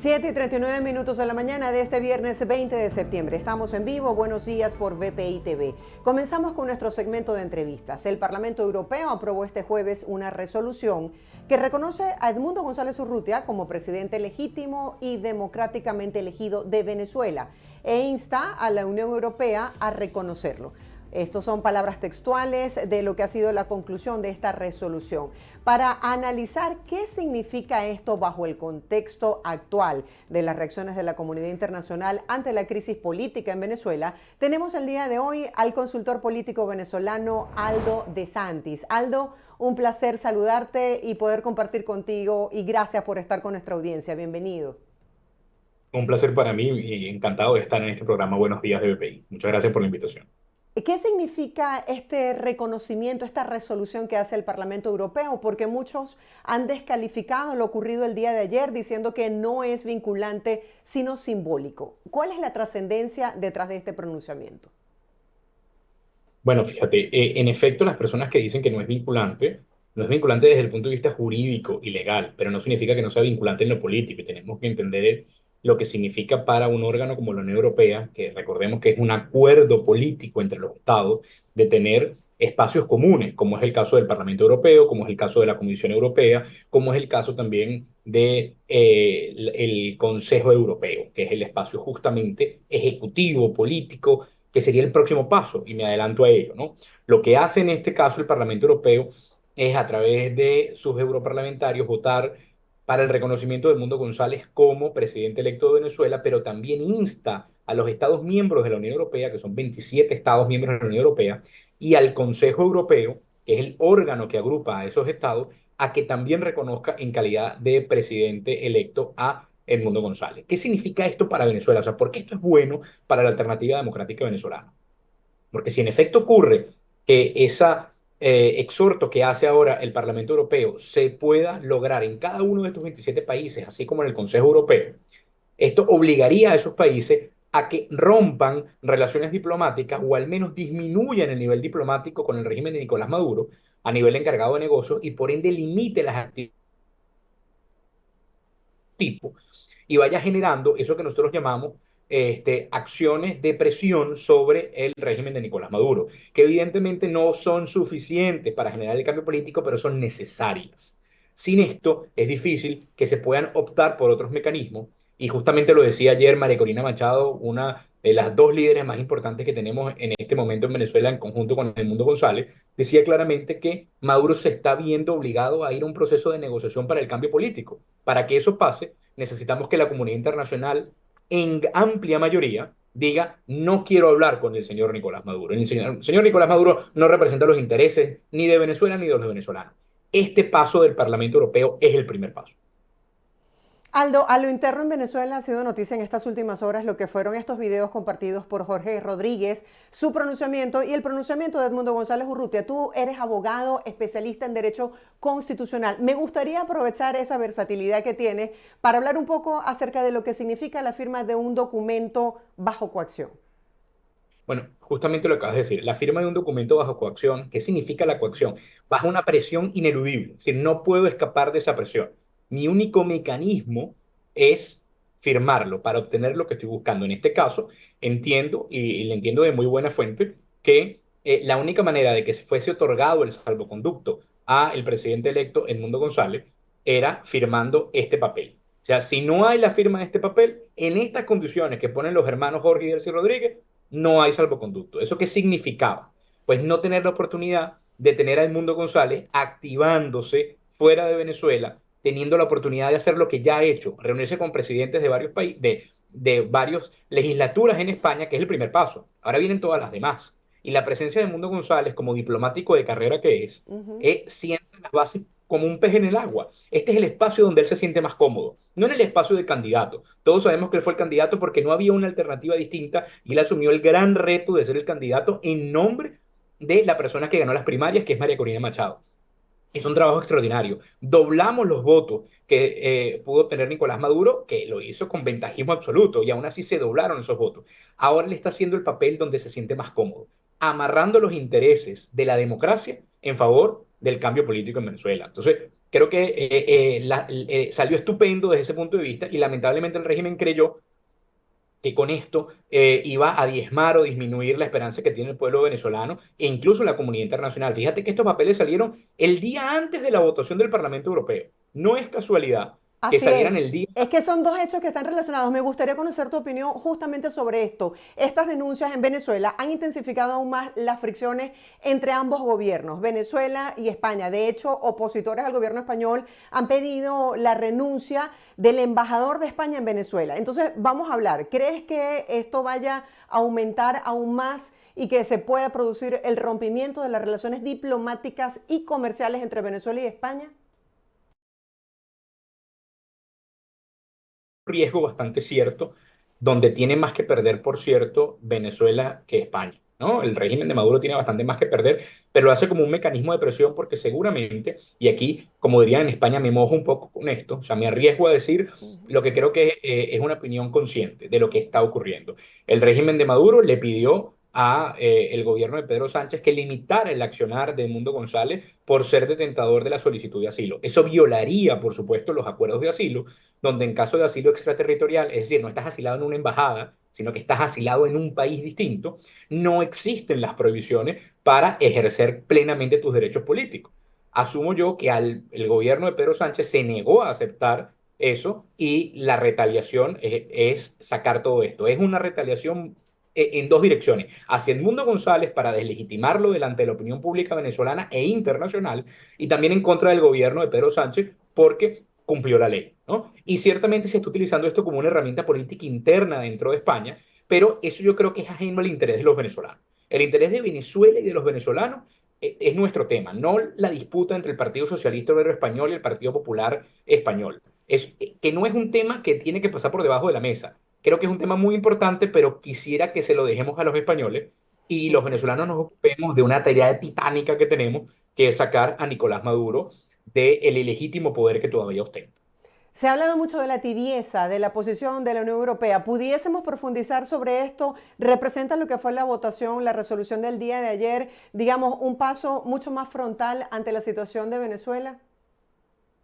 7:39 de la mañana de este viernes 20 de septiembre. Estamos en vivo. Buenos días por BPI TV. Comenzamos con nuestro segmento de entrevistas. El Parlamento Europeo aprobó este jueves una resolución que reconoce a Edmundo González Urrutia como presidente legítimo y democráticamente elegido de Venezuela e insta a la Unión Europea a reconocerlo. Estas son palabras textuales de lo que ha sido la conclusión de esta resolución. Para analizar qué significa esto bajo el contexto actual de las reacciones de la comunidad internacional ante la crisis política en Venezuela, tenemos el día de hoy al consultor político venezolano Aldo de Santis. Aldo, un placer saludarte y poder compartir contigo, y gracias por estar con nuestra audiencia. Bienvenido. Un placer para mí y encantado de estar en este programa Buenos Días de BPI. Muchas gracias por la invitación. ¿Qué significa este reconocimiento, esta resolución que hace el Parlamento Europeo? Porque muchos han descalificado lo ocurrido el día de ayer diciendo que no es vinculante, sino simbólico. ¿Cuál es la trascendencia detrás de este pronunciamiento? Bueno, fíjate, en efecto, las personas que dicen que no es vinculante desde el punto de vista jurídico y legal, pero no significa que no sea vinculante en lo político. Y tenemos que entender lo que significa para un órgano como la Unión Europea, que recordemos que es un acuerdo político entre los estados de tener espacios comunes, como es el caso del Parlamento Europeo, como es el caso de la Comisión Europea, como es el caso también de el Consejo Europeo, que es el espacio justamente ejecutivo, político, que sería el próximo paso, y me adelanto a ello, ¿no? Lo que hace en este caso el Parlamento Europeo es, a través de sus europarlamentarios, votar para el reconocimiento de Edmundo González como presidente electo de Venezuela, pero también insta a los Estados miembros de la Unión Europea, que son 27 Estados miembros de la Unión Europea, y al Consejo Europeo, que es el órgano que agrupa a esos estados, a que también reconozca en calidad de presidente electo a Edmundo González. ¿Qué significa esto para Venezuela? O sea, ¿por qué esto es bueno para la alternativa democrática venezolana? Porque si en efecto ocurre que esa exhorto que hace ahora el Parlamento Europeo se pueda lograr en cada uno de estos 27 países, así como en el Consejo Europeo, esto obligaría a esos países a que rompan relaciones diplomáticas o al menos disminuyan el nivel diplomático con el régimen de Nicolás Maduro a nivel encargado de negocios y por ende limite las actividades tipo y vaya generando eso que nosotros llamamos acciones de presión sobre el régimen de Nicolás Maduro, que evidentemente no son suficientes para generar el cambio político, pero son necesarias. Sin esto es difícil que se puedan optar por otros mecanismos, y justamente lo decía ayer María Corina Machado, una de las dos líderes más importantes que tenemos en este momento en Venezuela, en conjunto con Edmundo González, decía claramente que Maduro se está viendo obligado a ir a un proceso de negociación para el cambio político. Para que eso pase, necesitamos que la comunidad internacional, en amplia mayoría, diga: no quiero hablar con el señor Nicolás Maduro. El señor Nicolás Maduro no representa los intereses ni de Venezuela ni de los venezolanos. Este paso del Parlamento Europeo es el primer paso. Aldo, a lo interno en Venezuela ha sido noticia en estas últimas horas lo que fueron estos videos compartidos por Jorge Rodríguez, su pronunciamiento y el pronunciamiento de Edmundo González Urrutia. Tú eres abogado, especialista en derecho constitucional. Me gustaría aprovechar esa versatilidad que tienes para hablar un poco acerca de lo que significa la firma de un documento bajo coacción. Bueno, justamente lo acabas de decir, la firma de un documento bajo coacción. ¿Qué significa la coacción? Bajo una presión ineludible, es decir, no puedo escapar de esa presión. Mi único mecanismo es firmarlo para obtener lo que estoy buscando. En este caso, entiendo, y le entiendo de muy buena fuente, que la única manera de que se fuese otorgado el salvoconducto a el presidente electo Edmundo González era firmando este papel. O sea, si no hay la firma de este papel, en estas condiciones que ponen los hermanos Jorge y Delcy Rodríguez, no hay salvoconducto. ¿Eso qué significaba? Pues no tener la oportunidad de tener a Edmundo González activándose fuera de Venezuela, teniendo la oportunidad de hacer lo que ya ha hecho, reunirse con presidentes de varios países, de varias legislaturas en España, que es el primer paso. Ahora vienen todas las demás. Y la presencia de Edmundo González, como diplomático de carrera que es, siente las bases como un pez en el agua. Este es el espacio donde él se siente más cómodo, no en el espacio de candidato. Todos sabemos que él fue el candidato porque no había una alternativa distinta y él asumió el gran reto de ser el candidato en nombre de la persona que ganó las primarias, que es María Corina Machado. Es un trabajo extraordinario. Doblamos los votos que pudo obtener Nicolás Maduro, que lo hizo con ventajismo absoluto, y aún así se doblaron esos votos. Ahora le está haciendo el papel donde se siente más cómodo, amarrando los intereses de la democracia en favor del cambio político en Venezuela. Entonces, creo que salió estupendo desde ese punto de vista y lamentablemente el régimen creyó que con esto iba a diezmar o disminuir la esperanza que tiene el pueblo venezolano e incluso la comunidad internacional. Fíjate que estos papeles salieron el día antes de la votación del Parlamento Europeo. No es casualidad que Así salieran es. el día. Es que son dos hechos que están relacionados. Me gustaría conocer tu opinión justamente sobre esto. Estas denuncias en Venezuela han intensificado aún más las fricciones entre ambos gobiernos, Venezuela y España. De hecho, opositores al gobierno español han pedido la renuncia del embajador de España en Venezuela. Entonces, vamos a hablar. ¿Crees que esto vaya a aumentar aún más y que se pueda producir el rompimiento de las relaciones diplomáticas y comerciales entre Venezuela y España? Riesgo bastante cierto, donde tiene más que perder, por cierto, Venezuela que España, ¿no? El régimen de Maduro tiene bastante más que perder, pero lo hace como un mecanismo de presión porque seguramente, y aquí, como dirían en España, me mojo un poco con esto, o sea, me arriesgo a decir lo que creo que es una opinión consciente de lo que está ocurriendo. El régimen de Maduro le pidió a el gobierno de Pedro Sánchez que limitara el accionar de Edmundo González por ser detentador de la solicitud de asilo. Eso violaría, por supuesto, los acuerdos de asilo, donde en caso de asilo extraterritorial, es decir, no estás asilado en una embajada, sino que estás asilado en un país distinto, no existen las prohibiciones para ejercer plenamente tus derechos políticos. Asumo yo que el gobierno de Pedro Sánchez se negó a aceptar eso y la retaliación es sacar todo esto. Es una retaliación en dos direcciones, hacia Edmundo González para deslegitimarlo delante de la opinión pública venezolana e internacional y también en contra del gobierno de Pedro Sánchez porque cumplió la ley, ¿no? Y ciertamente se está utilizando esto como una herramienta política interna dentro de España, pero eso yo creo que es ajeno al interés de los venezolanos. El interés de Venezuela y de los venezolanos es nuestro tema, no la disputa entre el Partido Socialista Obrero Español y el Partido Popular Español. Es que no es un tema que tiene que pasar por debajo de la mesa. Creo que es un tema muy importante, pero quisiera que se lo dejemos a los españoles y los venezolanos nos ocupemos de una tarea titánica que tenemos, que es sacar a Nicolás Maduro del ilegítimo poder que todavía ostenta. Se ha hablado mucho de la tibieza, de la posición de la Unión Europea. ¿Pudiésemos profundizar sobre esto? ¿Representa lo que fue la votación, la resolución del día de ayer, digamos, un paso mucho más frontal ante la situación de Venezuela?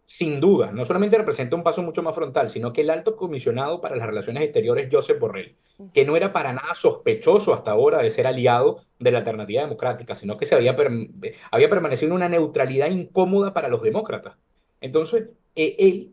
Sin duda, no solamente representa un paso mucho más frontal, sino que el alto comisionado para las relaciones exteriores, Josep Borrell, que no era para nada sospechoso hasta ahora de ser aliado de la alternativa democrática, sino que había permanecido en una neutralidad incómoda para los demócratas. Entonces, él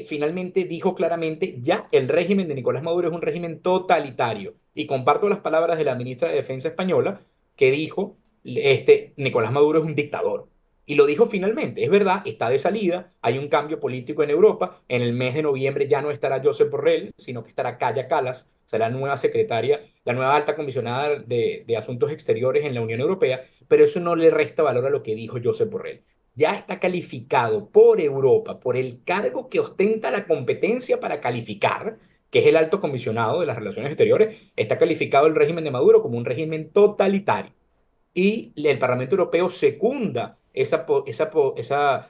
finalmente dijo claramente, ya el régimen de Nicolás Maduro es un régimen totalitario. Y comparto las palabras de la ministra de Defensa española, que dijo, Nicolás Maduro es un dictador. Y lo dijo finalmente, es verdad, está de salida, hay un cambio político en Europa, en el mes de noviembre ya no estará Josep Borrell, sino que estará Kaja Kallas, será la nueva secretaria, la nueva alta comisionada de Asuntos Exteriores en la Unión Europea, pero eso no le resta valor a lo que dijo Josep Borrell. Ya está calificado por Europa, por el cargo que ostenta la competencia para calificar, que es el alto comisionado de las relaciones exteriores, está calificado el régimen de Maduro como un régimen totalitario y el Parlamento Europeo secunda esa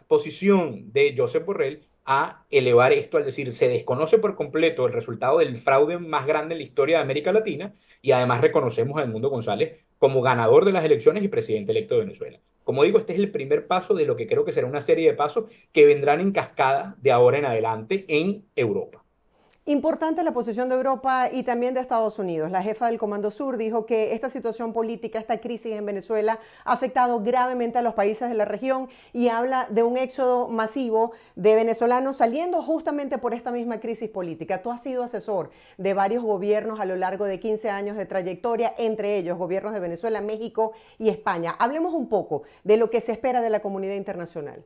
posición de Josep Borrell a elevar esto, al decir, se desconoce por completo el resultado del fraude más grande en la historia de América Latina y además reconocemos a Edmundo González como ganador de las elecciones y presidente electo de Venezuela. Como digo, este es el primer paso de lo que creo que será una serie de pasos que vendrán en cascada de ahora en adelante en Europa. Importante la posición de Europa y también de Estados Unidos. La jefa del Comando Sur dijo que esta situación política, esta crisis en Venezuela ha afectado gravemente a los países de la región y habla de un éxodo masivo de venezolanos saliendo justamente por esta misma crisis política. Tú has sido asesor de varios gobiernos a lo largo de 15 años de trayectoria, entre ellos gobiernos de Venezuela, México y España. Hablemos un poco de lo que se espera de la comunidad internacional.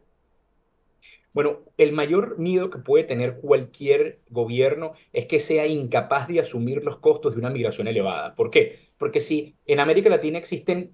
Bueno, el mayor miedo que puede tener cualquier gobierno es que sea incapaz de asumir los costos de una migración elevada. ¿Por qué? Porque si en América Latina existen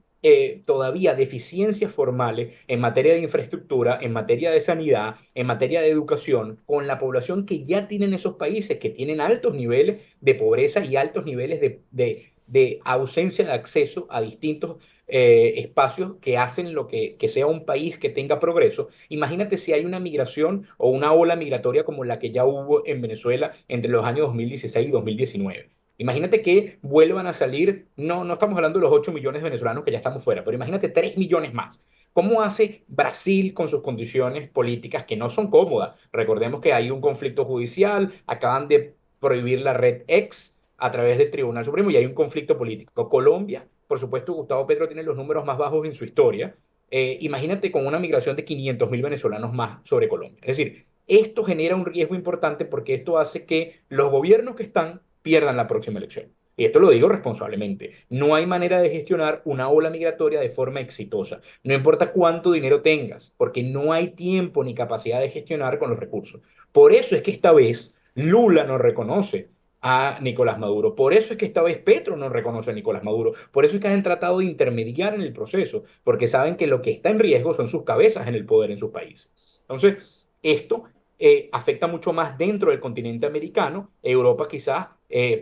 todavía deficiencias formales en materia de infraestructura, en materia de sanidad, en materia de educación, con la población que ya tienen esos países, que tienen altos niveles de pobreza y altos niveles de ausencia de acceso a distintos espacios que hacen que sea un país que tenga progreso. Imagínate si hay una migración o una ola migratoria como la que ya hubo en Venezuela entre los años 2016 y 2019. Imagínate que vuelvan a salir, no estamos hablando de los 8 millones de venezolanos que ya estamos fuera, pero imagínate 3 millones más. ¿Cómo hace Brasil con sus condiciones políticas que no son cómodas? Recordemos que hay un conflicto judicial, acaban de prohibir la red X a través del Tribunal Supremo y hay un conflicto político. Colombia, por supuesto, Gustavo Petro tiene los números más bajos en su historia. Imagínate con una migración de 500.000 venezolanos más sobre Colombia. Es decir, esto genera un riesgo importante porque esto hace que los gobiernos que están pierdan la próxima elección. Y esto lo digo responsablemente. No hay manera de gestionar una ola migratoria de forma exitosa. No importa cuánto dinero tengas, porque no hay tiempo ni capacidad de gestionar con los recursos. Por eso es que esta vez Lula no reconoce a Nicolás Maduro. Por eso es que esta vez Petro no reconoce a Nicolás Maduro. Por eso es que han tratado de intermediar en el proceso, porque saben que lo que está en riesgo son sus cabezas en el poder en sus países. Entonces, esto afecta mucho más dentro del continente americano. Europa quizás,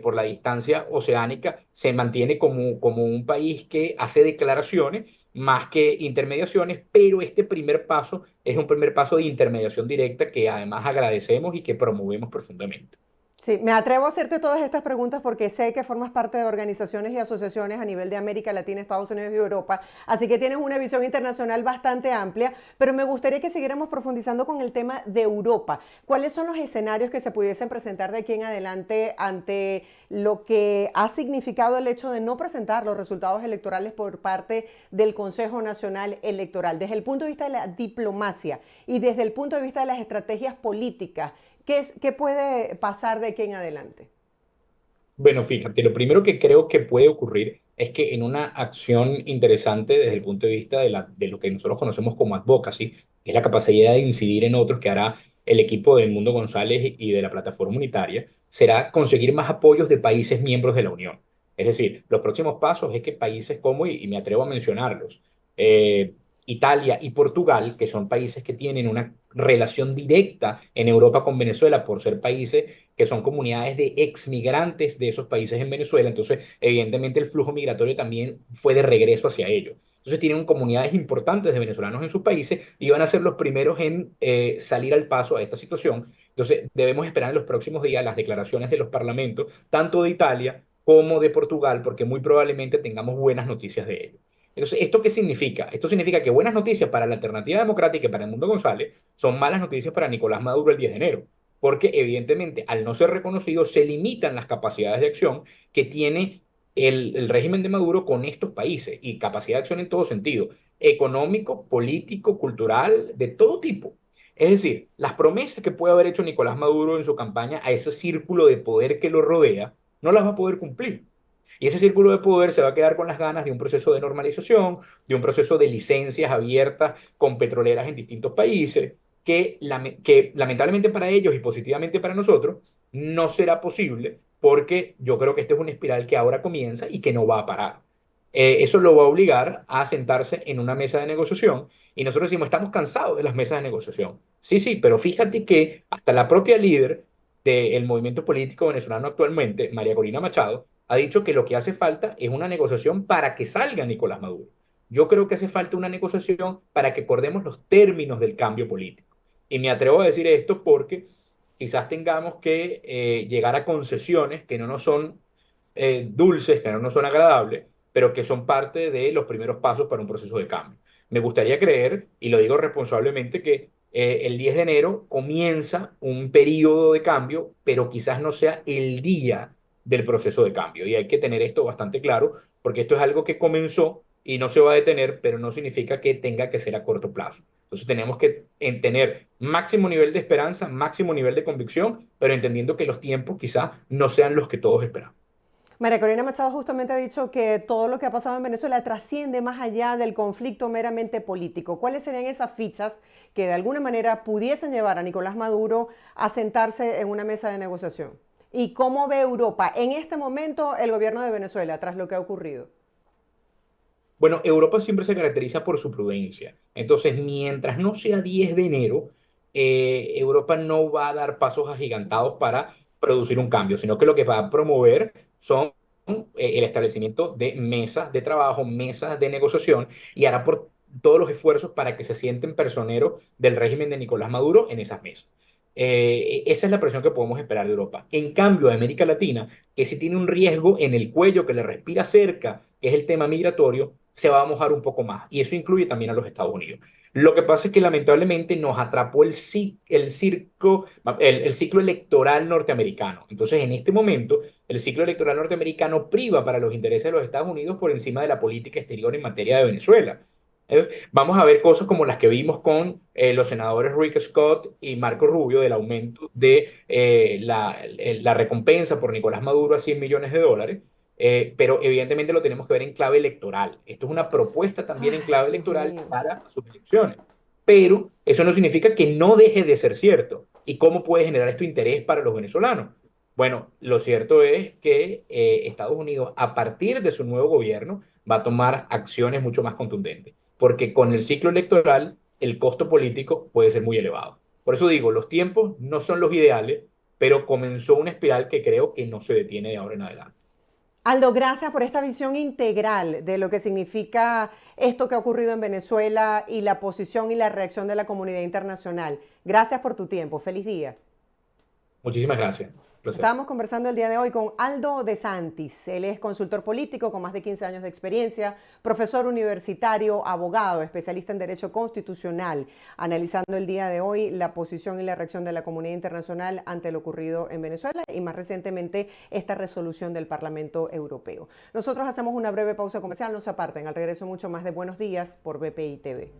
por la distancia oceánica, se mantiene como un país que hace declaraciones más que intermediaciones, pero este primer paso es un primer paso de intermediación directa que además agradecemos y que promovemos profundamente. Sí, me atrevo a hacerte todas estas preguntas porque sé que formas parte de organizaciones y asociaciones a nivel de América Latina, Estados Unidos y Europa, así que tienes una visión internacional bastante amplia, pero me gustaría que siguiéramos profundizando con el tema de Europa. ¿Cuáles son los escenarios que se pudiesen presentar de aquí en adelante ante lo que ha significado el hecho de no presentar los resultados electorales por parte del Consejo Nacional Electoral? Desde el punto de vista de la diplomacia y desde el punto de vista de las estrategias políticas, ¿qué puede pasar de aquí en adelante? Bueno, fíjate, lo primero que creo que puede ocurrir es que en una acción interesante desde el punto de vista de lo que nosotros conocemos como advocacy, que es la capacidad de incidir en otros que hará el equipo del Mundo González y de la plataforma unitaria, será conseguir más apoyos de países miembros de la Unión. Es decir, los próximos pasos es que países como, y me atrevo a mencionarlos, eh, Italia y Portugal, que son países que tienen una relación directa en Europa con Venezuela por ser países que son comunidades de exmigrantes de esos países en Venezuela, entonces evidentemente el flujo migratorio también fue de regreso hacia ellos. Entonces tienen comunidades importantes de venezolanos en sus países y van a ser los primeros en salir al paso a esta situación. Entonces debemos esperar en los próximos días las declaraciones de los parlamentos, tanto de Italia como de Portugal, porque muy probablemente tengamos buenas noticias de ellos. Entonces, ¿esto qué significa? Esto significa que buenas noticias para la Alternativa Democrática y para el Mundo González son malas noticias para Nicolás Maduro el 10 de enero, porque evidentemente al no ser reconocido se limitan las capacidades de acción que tiene el régimen de Maduro con estos países y capacidad de acción en todo sentido, económico, político, cultural, de todo tipo. Es decir, las promesas que puede haber hecho Nicolás Maduro en su campaña a ese círculo de poder que lo rodea, no las va a poder cumplir. Y ese círculo de poder se va a quedar con las ganas de un proceso de normalización, de un proceso de licencias abiertas con petroleras en distintos países, que lamentablemente para ellos y positivamente para nosotros no será posible porque yo creo que esta es una espiral que ahora comienza y que no va a parar. Eso lo va a obligar a sentarse en una mesa de negociación y nosotros decimos, estamos cansados de las mesas de negociación. Sí, sí, pero fíjate que hasta la propia líder del movimiento político venezolano actualmente, María Corina Machado, ha dicho que lo que hace falta es una negociación para que salga Nicolás Maduro. Yo creo que hace falta una negociación para que acordemos los términos del cambio político. Y me atrevo a decir esto porque quizás tengamos que llegar a concesiones que no nos son dulces, que no nos son agradables, pero que son parte de los primeros pasos para un proceso de cambio. Me gustaría creer, y lo digo responsablemente, que el 10 de enero comienza un periodo de cambio, pero quizás no sea el día del proceso de cambio. Y hay que tener esto bastante claro, porque esto es algo que comenzó y no se va a detener, pero no significa que tenga que ser a corto plazo. Entonces tenemos que tener máximo nivel de esperanza, máximo nivel de convicción, pero entendiendo que los tiempos quizás no sean los que todos esperamos. María Corina Machado justamente ha dicho que todo lo que ha pasado en Venezuela trasciende más allá del conflicto meramente político. ¿Cuáles serían esas fichas que de alguna manera pudiesen llevar a Nicolás Maduro a sentarse en una mesa de negociación? ¿Y cómo ve Europa en este momento el gobierno de Venezuela tras lo que ha ocurrido? Bueno, Europa siempre se caracteriza por su prudencia. Entonces, mientras no sea 10 de enero, Europa no va a dar pasos agigantados para producir un cambio, sino que lo que va a promover son el establecimiento de mesas de trabajo, mesas de negociación, y hará por todos los esfuerzos para que se sienten personeros del régimen de Nicolás Maduro en esas mesas. Esa es la presión que podemos esperar de Europa. En cambio, América Latina, que si tiene un riesgo en el cuello que le respira cerca, que es el tema migratorio, se va a mojar un poco más. Y eso incluye también a los Estados Unidos. Lo que pasa es que lamentablemente nos atrapó el ciclo electoral norteamericano. Entonces, en este momento, el ciclo electoral norteamericano priva para los intereses de los Estados Unidos por encima de la política exterior en materia de Venezuela. Vamos a ver cosas como las que vimos con los senadores Rick Scott y Marco Rubio del aumento de la recompensa por Nicolás Maduro a $100 millones, pero evidentemente lo tenemos que ver en clave electoral. Esto es una propuesta también en Ay, clave Dios electoral mío. para sus elecciones, pero eso no significa que no deje de ser cierto. ¿Y cómo puede generar esto interés para los venezolanos? Bueno, lo cierto es que Estados Unidos, a partir de su nuevo gobierno, va a tomar acciones mucho más contundentes, porque con el ciclo electoral el costo político puede ser muy elevado. Por eso digo, los tiempos no son los ideales, pero comenzó una espiral que creo que no se detiene de ahora en adelante. Aldo, gracias por esta visión integral de lo que significa esto que ha ocurrido en Venezuela y la posición y la reacción de la comunidad internacional. Gracias por tu tiempo. Feliz día. Muchísimas gracias. Un placer. Estábamos conversando el día de hoy con Aldo De Santis. Él es consultor político con más de 15 años de experiencia, profesor universitario, abogado, especialista en Derecho Constitucional, analizando el día de hoy la posición y la reacción de la comunidad internacional ante lo ocurrido en Venezuela y más recientemente esta resolución del Parlamento Europeo. Nosotros hacemos una breve pausa comercial, no se aparten, al regreso mucho más de Buenos Días por BPI TV.